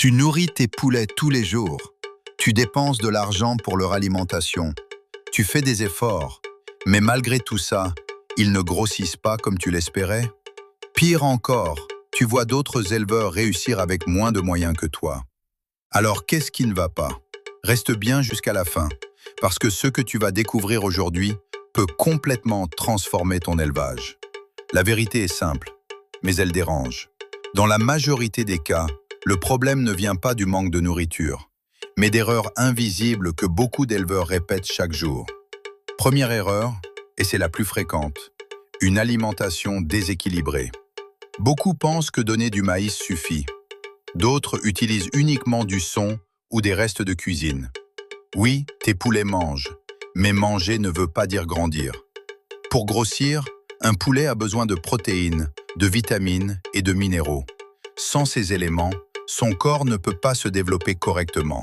Tu nourris tes poulets tous les jours. Tu dépenses de l'argent pour leur alimentation. Tu fais des efforts. Mais malgré tout ça, ils ne grossissent pas comme tu l'espérais. Pire encore, tu vois d'autres éleveurs réussir avec moins de moyens que toi. Alors qu'est-ce qui ne va pas? Reste bien jusqu'à la fin, parce que ce que tu vas découvrir aujourd'hui peut complètement transformer ton élevage. La vérité est simple, mais elle dérange. Dans la majorité des cas, le problème ne vient pas du manque de nourriture, mais d'erreurs invisibles que beaucoup d'éleveurs répètent chaque jour. Première erreur, et c'est la plus fréquente, une alimentation déséquilibrée. Beaucoup pensent que donner du maïs suffit. D'autres utilisent uniquement du son ou des restes de cuisine. Oui, tes poulets mangent, mais manger ne veut pas dire grandir. Pour grossir, un poulet a besoin de protéines, de vitamines et de minéraux. Sans ces éléments, son corps ne peut pas se développer correctement.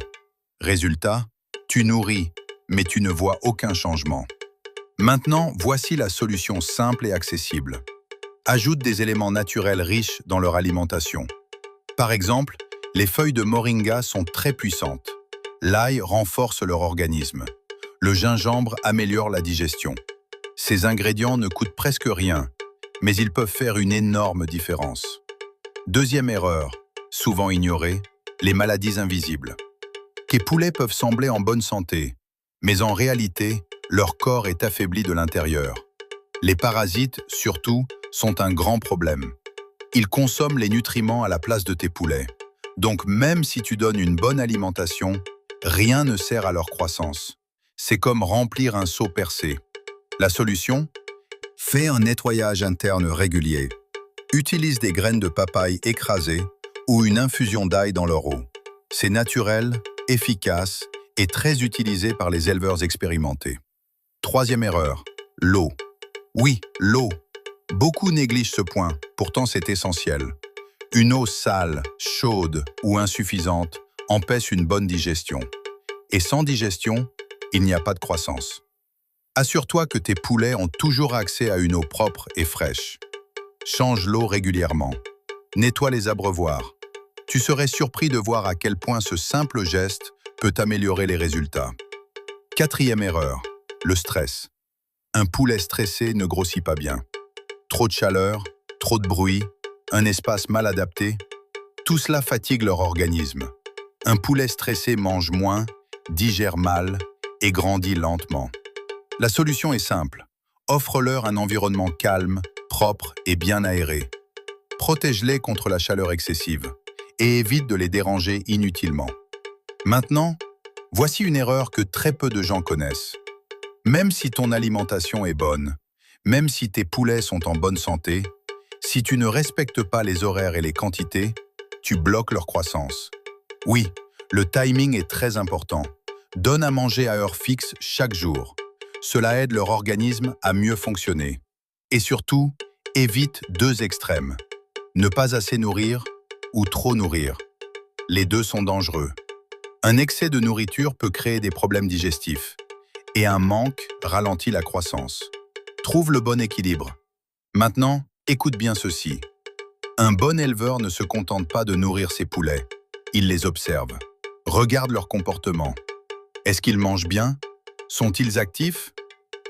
Résultat, tu nourris, mais tu ne vois aucun changement. Maintenant, voici la solution simple et accessible. Ajoute des éléments naturels riches dans leur alimentation. Par exemple, les feuilles de moringa sont très puissantes. L'ail renforce leur organisme. Le gingembre améliore la digestion. Ces ingrédients ne coûtent presque rien, mais ils peuvent faire une énorme différence. Deuxième erreur, souvent ignorée, les maladies invisibles. Tes poulets peuvent sembler en bonne santé, mais en réalité, leur corps est affaibli de l'intérieur. Les parasites, surtout, sont un grand problème. Ils consomment les nutriments à la place de tes poulets. Donc même si tu donnes une bonne alimentation, rien ne sert à leur croissance. C'est comme remplir un seau percé. La solution? Fais un nettoyage interne régulier. Utilise des graines de papaye écrasées ou une infusion d'ail dans leur eau. C'est naturel, efficace et très utilisé par les éleveurs expérimentés. Troisième erreur, l'eau. Oui, l'eau. Beaucoup négligent ce point, pourtant c'est essentiel. Une eau sale, chaude ou insuffisante empêche une bonne digestion. Et sans digestion, il n'y a pas de croissance. Assure-toi que tes poulets ont toujours accès à une eau propre et fraîche. Change l'eau régulièrement. Nettoie les abreuvoirs. Tu serais surpris de voir à quel point ce simple geste peut améliorer les résultats. Quatrième erreur, le stress. Un poulet stressé ne grossit pas bien. Trop de chaleur, trop de bruit, un espace mal adapté, tout cela fatigue leur organisme. Un poulet stressé mange moins, digère mal et grandit lentement. La solution est simple. Offre-leur un environnement calme, propre et bien aéré. Protège-les contre la chaleur excessive et évite de les déranger inutilement. Maintenant, voici une erreur que très peu de gens connaissent. Même si ton alimentation est bonne, même si tes poulets sont en bonne santé, si tu ne respectes pas les horaires et les quantités, tu bloques leur croissance. Oui, le timing est très important. Donne à manger à heure fixe chaque jour. Cela aide leur organisme à mieux fonctionner. Et surtout, évite deux extrêmes. Ne pas assez nourrir ou trop nourrir. Les deux sont dangereux. Un excès de nourriture peut créer des problèmes digestifs. Et un manque ralentit la croissance. Trouve le bon équilibre. Maintenant, écoute bien ceci. Un bon éleveur ne se contente pas de nourrir ses poulets. Il les observe. Regarde leur comportement. Est-ce qu'ils mangent bien? Sont-ils actifs?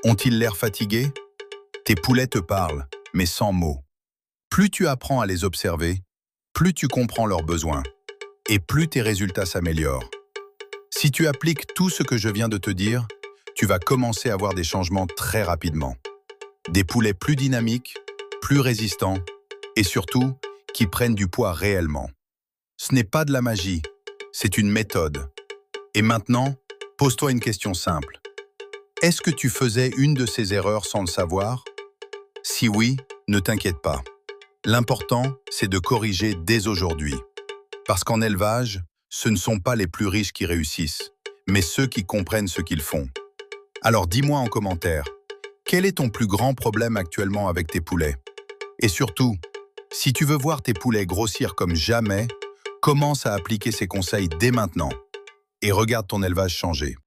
Ont-ils l'air fatigués? Tes poulets te parlent, mais sans mots. Plus tu apprends à les observer, plus tu comprends leurs besoins et plus tes résultats s'améliorent. Si tu appliques tout ce que je viens de te dire, tu vas commencer à voir des changements très rapidement. Des poulets plus dynamiques, plus résistants et surtout qui prennent du poids réellement. Ce n'est pas de la magie, c'est une méthode. Et maintenant, pose-toi une question simple. Est-ce que tu faisais une de ces erreurs sans le savoir? Si oui, ne t'inquiète pas. L'important, c'est de corriger dès aujourd'hui. Parce qu'en élevage, ce ne sont pas les plus riches qui réussissent, mais ceux qui comprennent ce qu'ils font. Alors dis-moi en commentaire, quel est ton plus grand problème actuellement avec tes poulets? Et surtout, si tu veux voir tes poulets grossir comme jamais, commence à appliquer ces conseils dès maintenant et regarde ton élevage changer.